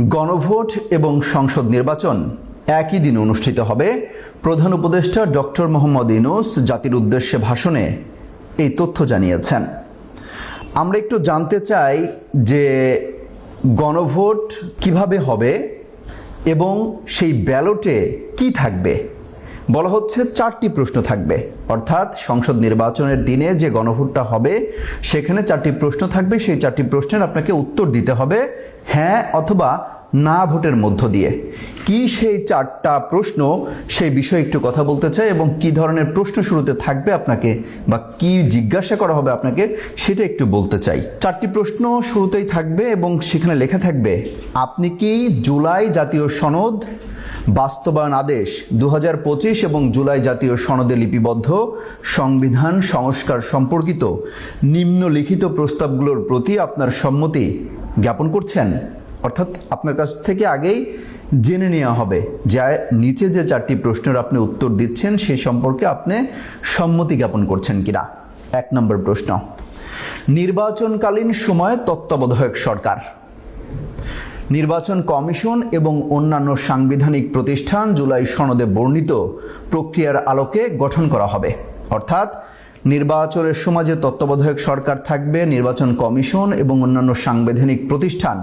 গণভোট এবং সংসদ নির্বাচন একই দিন অনুষ্ঠিত হবে। প্রধান উপদেষ্টা ডক্টর মোহাম্মদ ইউনূস জাতির উদ্দেশ্যে ভাষণে এই তথ্য জানিয়েছেন। আমরা একটু জানতে চাই যে গণভোট কিভাবে হবে এবং সেই ব্যালটে কি থাকবে। বলা হচ্ছে 4টি প্রশ্ন থাকবে, অর্থাৎ সংসদ নির্বাচনের দিনে যে গণভোটটা হবে সেখানে 4টি প্রশ্ন থাকবে। সেই 4টি প্রশ্নের আপনাকে উত্তর দিতে হবে হ্যাঁ অথবা না ভোটের মধ্য দিয়ে। কি সেই 4টা প্রশ্ন সেই বিষয়ে একটু কথা বলতে চাই এবং কি ধরনের প্রশ্ন শুরুতে থাকবে আপনাকে বা কি জিজ্ঞাসা করা হবে আপনাকে সেটা একটু বলতে চাই। 4টি প্রশ্ন শুরুতেই থাকবে এবং সেখানে লেখা থাকবে, আপনি কি জুলাই জাতীয় সনদ বাস্তবায়ন আদেশ 2025 এবং জুলাই জাতীয় সনদে লিপিবদ্ধ সংবিধান সংস্কার সম্পর্কিত নিম্নলিখিত প্রস্তাবগুলোর প্রতি আপনার সম্মতি জ্ঞাপন করছেন? অর্থাৎ আপনার কাছ থেকে আগেই জেনে নেওয়া হবে যে নিচে যে 4টি প্রশ্নের আপনি উত্তর দিচ্ছেন সেই সম্পর্কে আপনি সম্মতি জ্ঞাপন করছেন কিনা। 1 নম্বর প্রশ্ন, নির্বাচনকালীন সময়ে তত্ত্বাবধায়ক সরকার, নির্বাচন কমিশন এবং অন্যান্য সাংবিধানিক প্রতিষ্ঠান জুলাই সনদে বর্ণিত প্রক্রিয়ার আলোকে গঠন করা হবে। অর্থাৎ নির্বাচনের সময় যে তত্ত্বাবধায়ক সরকার থাকবে, নির্বাচন কমিশন এবং অন্যান্য সাংবিধানিক প্রতিষ্ঠান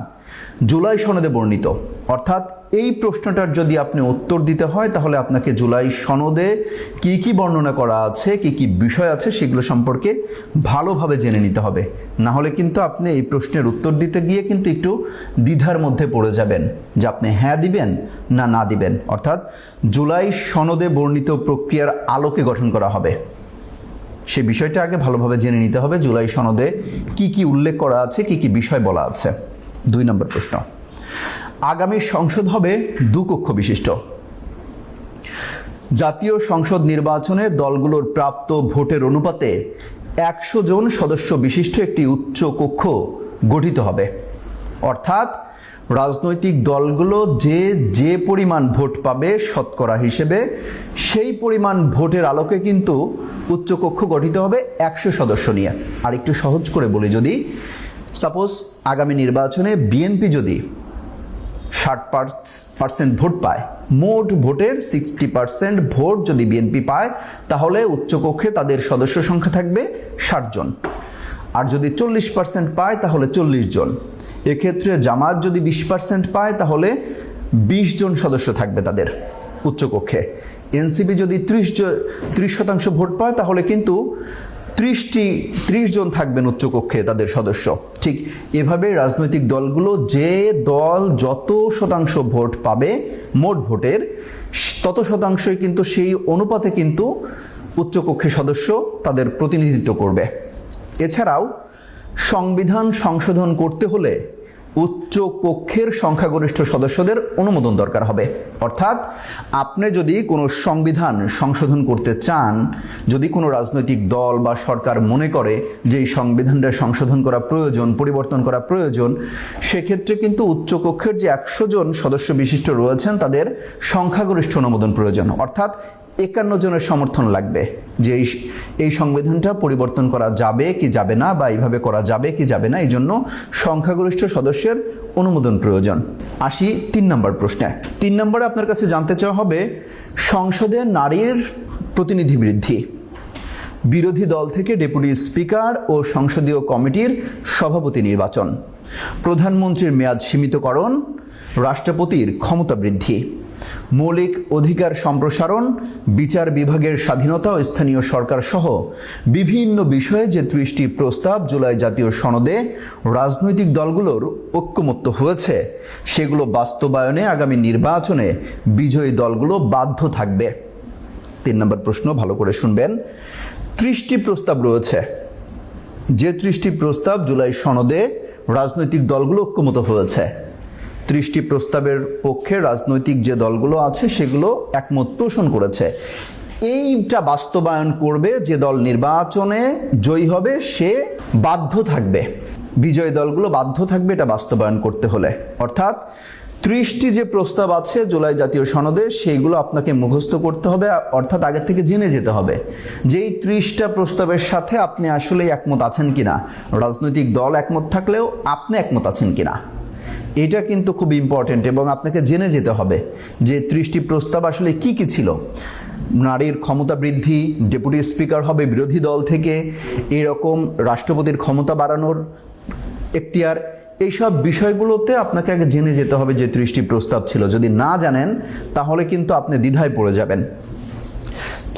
জুলাই সনদে বর্ণিত। অর্থাৎ এই প্রশ্নটার যদি আপনি উত্তর দিতে হয় তাহলে আপনাকে জুলাই সনদে কি কি বর্ণনা করা আছে, কি কি বিষয় আছে সেগুলো সম্পর্কে ভালোভাবে জেনে নিতে হবে। না হলে কিন্তু আপনি এই প্রশ্নের উত্তর দিতে গিয়ে কিন্তু একটু দ্বিধার মধ্যে পড়ে যাবেন যে আপনি হ্যাঁ দিবেন না না দিবেন। অর্থাৎ জুলাই সনদে বর্ণিত প্রক্রিয়ার আলোকে গঠন করা হবে, সে বিষয়টা আগে ভালোভাবে জেনে নিতে হবে। জুলাই সনদে কি কি উল্লেখ করা আছে, কি কি বিষয় বলা আছে। 2 নম্বর প্রশ্ন, আগামী সংসদ হবে 2 কক্ষ বিশিষ্ট। জাতীয় সংসদ নির্বাচনে দলগুলোর প্রাপ্ত ভোটের অনুপাতে 100 জন সদস্য বিশিষ্ট একটি উচ্চ কক্ষ গঠিত হবে। অর্থাৎ রাজনৈতিক দলগুলো যে পরিমাণ ভোট পাবে শতকরা হিসেবে সেই পরিমাণ ভোটের আলোকে কিন্তু উচ্চকক্ষ গঠিত হবে 100 সদস্য নিয়ে। আর একটু সহজ করে বলি, যদি সাপোজ আগামী নির্বাচনে বিএনপি যদি 60% ভোট পায়, মোট ভোটের 60% ভোট যদি বিএনপি পায় তাহলে উচ্চকক্ষে তাদের সদস্য সংখ্যা থাকবে 60 জন। আর যদি 40% পায় তাহলে 40 জন। এক্ষেত্রে জামাত যদি 20% পায় তাহলে 20 জন সদস্য থাকবে তাদের উচ্চকক্ষে। এনসিপি যদি 30% ভোট পায় তাহলে কিন্তু 30 জন থাকবেন উচ্চকক্ষে তাদের সদস্য। ঠিক এভাবে রাজনৈতিক দলগুলো যে দল যত শতাংশ ভোট পাবে মোট ভোটের তত শতাংশই কিন্তু সেই অনুপাতে কিন্তু উচ্চকক্ষে সদস্য তাদের প্রতিনিধিত্ব করবে। এছাড়াও সংবিধান সংশোধন করতে হলে উচ্চ কক্ষের সংখ্যাগরিষ্ঠ সদস্যদের অনুমোদন দরকার হবে। অর্থাৎ আপনি যদি কোনো সংবিধান সংশোধন করতে চান, যদি কোনো রাজনৈতিক দল বা সরকার মনে করে যে এই সংবিধানটা সংশোধন করা প্রয়োজন, পরিবর্তন করা প্রয়োজন, সেক্ষেত্রে কিন্তু উচ্চ কক্ষের যে 100 জন সদস্য বিশিষ্ট রয়েছেন তাদের সংখ্যাগরিষ্ঠ অনুমোদন প্রয়োজন। অর্থাৎ 51 জনের সমর্থন লাগবে যে এই সংবিধানটা পরিবর্তন করা যাবে কি যাবে না বা এইভাবে করা যাবে কি যাবে না, এই জন্য সংখ্যাগরিষ্ঠ সদস্যের অনুমোদন প্রয়োজন। আসি 3 নম্বর প্রশ্নে। 3 নম্বরে আপনার কাছে জানতে চাওয়া হবে সংসদে নারীর প্রতিনিধি বৃদ্ধি, বিরোধী দল থেকে ডেপুটি স্পিকার ও সংসদীয় কমিটির সভাপতি নির্বাচন, প্রধানমন্ত্রীর মেয়াদ সীমিতকরণ, রাষ্ট্রপতির ক্ষমতা বৃদ্ধি, মৌলিক অধিকার সম্প্রসারণ, বিচার বিভাগের স্বাধীনতা ও স্থানীয় সরকার সহ বিভিন্ন বিষয়ে যে 30টি প্রস্তাব জুলাই জাতীয় সনদে রাজনৈতিক দলগুলোর ঐক্যমত্য হয়েছে সেগুলো বাস্তবায়নে আগামী নির্বাচনে বিজয়ী দলগুলো বাধ্য থাকবে। 3 নম্বর প্রশ্ন, ভালো করে শুনবেন। 30টি প্রস্তাব রয়েছে, যে 30টি প্রস্তাব জুলাই সনদে রাজনৈতিক দলগুলো ঐক্যমত্য হয়েছে। 30টি প্রস্তাবের পক্ষে রাজনৈতিক যে দলগুলো আছে সেগুলো একমত পোষণ করেছে। এইটা বাস্তবায়ন করবে যে দল নির্বাচনে জয়ী হবে সে বাধ্য থাকবে, বিজয়ী দলগুলো বাধ্য থাকবে এটা বাস্তবায়ন করতে হলে। অর্থাৎ 30টি যে প্রস্তাব আছে জুলাই জাতীয় সনদে সেইগুলো আপনাকে মুখস্থ করতে হবে, অর্থাৎ আগে থেকে জেনে যেতে হবে যে এই 30টা প্রস্তাবের সাথে আপনি আসলে একমত আছেন কিনা, রাজনৈতিক দল একমত থাকলেও আপনি একমত আছেন কিনা। এটা কিন্তু খুব ইম্পর্টেন্ট এবং আপনাকে জেনে যেতে হবে যে 30টি প্রস্তাব আসলে কি কি ছিল। নারীর ক্ষমতা বৃদ্ধি, ডেপুটি স্পিকার হবে বিরোধী দল থেকে, এরকম রাষ্ট্রপতির ক্ষমতা বাড়ানোর এখতিয়ার, এইসব বিষয়গুলোতে আপনাকে আগে জেনে যেতে হবে যে 30টি প্রস্তাব ছিল। যদি না জানেন তাহলে কিন্তু আপনি দ্বিধায় পড়ে যাবেন।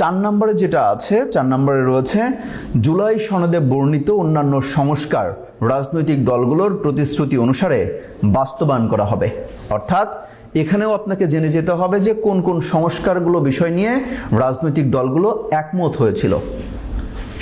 4 নম্বরে যেটা আছে, 4 নম্বরে রয়েছে জুলাই সনদে বর্ণিত অন্যান্য সংস্কার রাজনৈতিক দলগুলোর প্রতিশ্রুতি অনুসারে বাস্তবায়ন করা হবে। অর্থাৎ এখানেও আপনাকে জেনে যেতে হবে যে কোন কোন সংস্কারগুলো বিষয় নিয়ে রাজনৈতিক দলগুলো একমত হয়েছিল।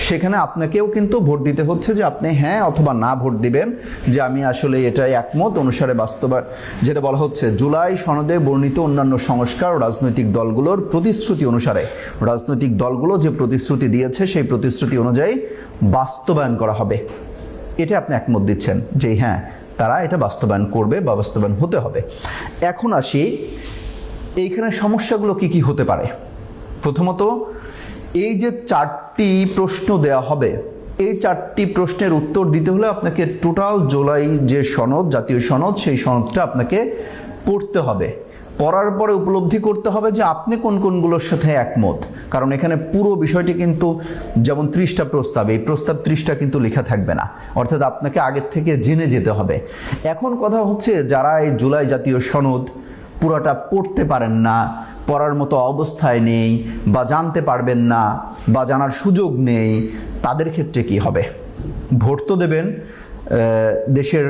সেখানে আপনাকেও কিন্তু ভোট দিতে হচ্ছে যে আপনি হ্যাঁ অথবা না ভোট দিবেন যে আমি আসলে এটাই একমত অনুসারে বাস্তবায়ন, যেটা বলা হচ্ছে জুলাই সনদে বর্ণিত অন্যান্য সংস্কার রাজনৈতিক দলগুলোর প্রতিশ্রুতি অনুসারে, রাজনৈতিক দলগুলো যে প্রতিশ্রুতি দিয়েছে সেই প্রতিশ্রুতি অনুযায়ী বাস্তবায়ন করা হবে। এটা আপনি একমত দিচ্ছেন যে হ্যাঁ তারা এটা বাস্তবায়ন করবে বা বাস্তবায়ন হতে হবে। এখন আসি এইখানে সমস্যাগুলো কি কি হতে পারে। প্রথমত, এই যে 4টি প্রশ্ন দেয়া হবে, এই 4টি প্রশ্নের উত্তর দিতে হলে আপনাকে টোটাল জুলাই যে সনদ, জাতীয় সনদ, সেই সনদটা আপনাকে পড়তে হবে। পড়ার পরে উপলব্ধি করতে হবে যে আপনি কোন কোনগুলোর সাথে একমত। কারণ এখানে পুরো বিষয়টি কিন্তু যেমন 30টা প্রস্তাব, এই প্রস্তাব 30টা কিন্তু লেখা থাকবে না, অর্থাৎ আপনাকে আগের থেকে জেনে যেতে হবে। এখন কথা হচ্ছে যারা এই জুলাই জাতীয় সনদ পুরোটা পড়তে পারেন না, পড়ার মতো অবস্থায় নেই, বা জানতে পারবেন না, বা জানার সুযোগ নেই, তাদের ক্ষেত্রে কি হবে? ভোট তো দেবেন, দেশের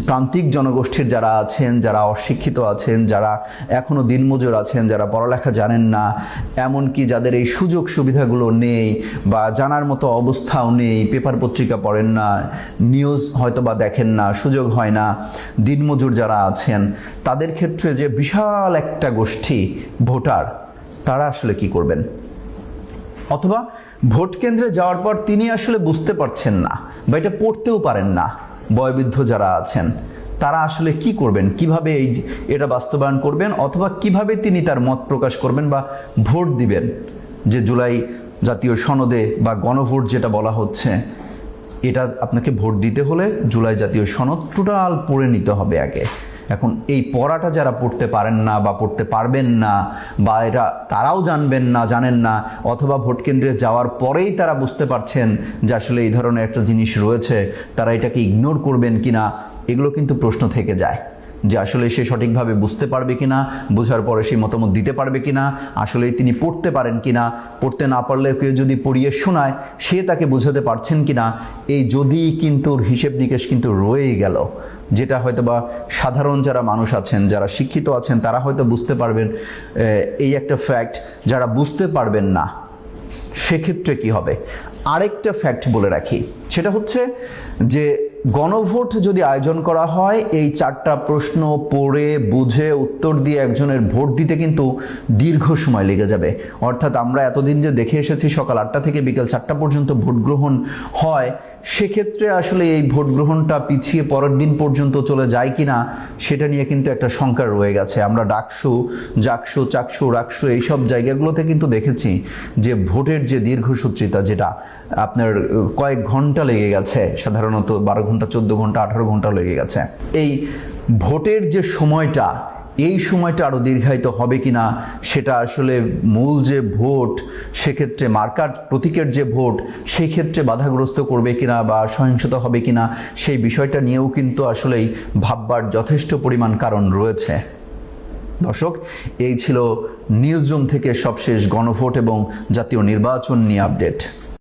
প্রান্তিক জনগোষ্ঠীর যারা আছেন, যারা অশিক্ষিত আছেন, যারা এখনও দিনমজুর আছেন, যারা পড়ালেখা জানেন না, এমনকি যাদের এই সুযোগ সুবিধাগুলো নেই বা জানার মতো অবস্থাও নেই, পেপার পত্রিকা পড়েন না, নিউজ হয়তো বা দেখেন না, সুযোগ হয় না, দিনমজুর যারা আছেন, তাদের ক্ষেত্রে যে বিশাল একটা গোষ্ঠী ভোটার, তারা আসলে কি করবেন? অথবা ভোট কেন্দ্রে যাওয়ার পর তিনি আসলে বুঝতে পারছেন না বা এটা পড়তেও পারেন না, বয়োবৃদ্ধ যারা আছেন, তারা আসলে কি করবেন? কিভাবে এটা বাস্তবায়ন করবেন? অথবা কিভাবে তিনি তার মত প্রকাশ করবেন বা ভোট দিবেন? যে জুলাই জাতীয় সনদে বা গণভোট যেটা বলা হচ্ছে, এটা আপনাকে ভোট দিতে হলে জুলাই জাতীয় সনদ টোটাল পড়ে নিতে হবে আগে। এখন এই পড়াটা যারা পড়তে পারেন না বা পড়তে পারবেন না, বা এটা তারাও জানবেন না, জানেন না, অথবা ভোট কেন্দ্রে যাওয়ার পরেই তারা বুঝতে পারছেন যে আসলে এই ধরনের একটা জিনিস রয়েছে, তারা এটাকে ইগনোর করবেন কিনা, এগুলো কিন্তু প্রশ্ন থেকে যায় যে আসলে সে সঠিকভাবে বুঝতে পারবে কিনা, বোঝার পরে সেই মতামত দিতে পারবে কিনা, আসলে তিনি পড়তে পারেন কিনা, পড়তে না পারলে কেউ যদি পড়িয়ে শোনায় সে তাকে বোঝাতে পারছেন কিনা, এই যদি কিন্তু হিসেব নিকেশ কিন্তু রয়েই গেল, যেটা হয়তো বা সাধারণ যারা মানুষ আছেন, যারা শিক্ষিত আছেন, তারা হয়তো বুঝতে পারবেন এই একটা ফ্যাক্ট, যারা বুঝতে পারবেন না সেক্ষেত্রে কি হবে? আরেকটা ফ্যাক্ট বলে রাখি, সেটা হচ্ছে যে গণভোট যদি আয়োজন করা হয়, এই 4টা প্রশ্ন পড়ে বুঝে উত্তর দিয়ে একজনের ভোট দিতে কিন্তু দীর্ঘ সময় লেগে যাবে। অর্থাৎ আমরা এতদিন যে দেখে এসেছি সকাল 8টা থেকে বিকেল 4টা পর্যন্ত ভোট গ্রহণ হয়, সেক্ষেত্রে আসলে এই ভোট গ্রহণটা পিছিয়ে পরের দিন পর্যন্ত চলে যায় কিনা সেটা নিয়ে কিন্তু একটা শঙ্কা রয়ে গেছে। আমরা ডাকসু, জাকসু, চাকসু, রাকসু এইসব জায়গাগুলোতে কিন্তু দেখেছি যে ভোটের যে দীর্ঘসূত্রিতা, যেটা আপনার কয়েক ঘন্টা লেগে গেছে, সাধারণত 12 ঘন্টা, 14 ঘন্টা, 18 ঘন্টা লেগে গেছে। এই ভোটের যে সময়টা, এই সময়টা আরও দীর্ঘায়িত হবে কিনা, সেটা আসলে মূল যে ভোট, সেক্ষেত্রে মার্কার প্রতীকের যে ভোট, সেই ক্ষেত্রে বাধাগ্রস্ত করবে কিনা বা সহিংসতা হবে কিনা, সেই বিষয়টা নিয়েও কিন্তু আসলেই ভাববার যথেষ্ট পরিমাণ কারণ রয়েছে। দর্শক, এই ছিল নিউজরুম থেকে সবশেষ গণভোট এবং জাতীয় নির্বাচন নিয়ে আপডেট।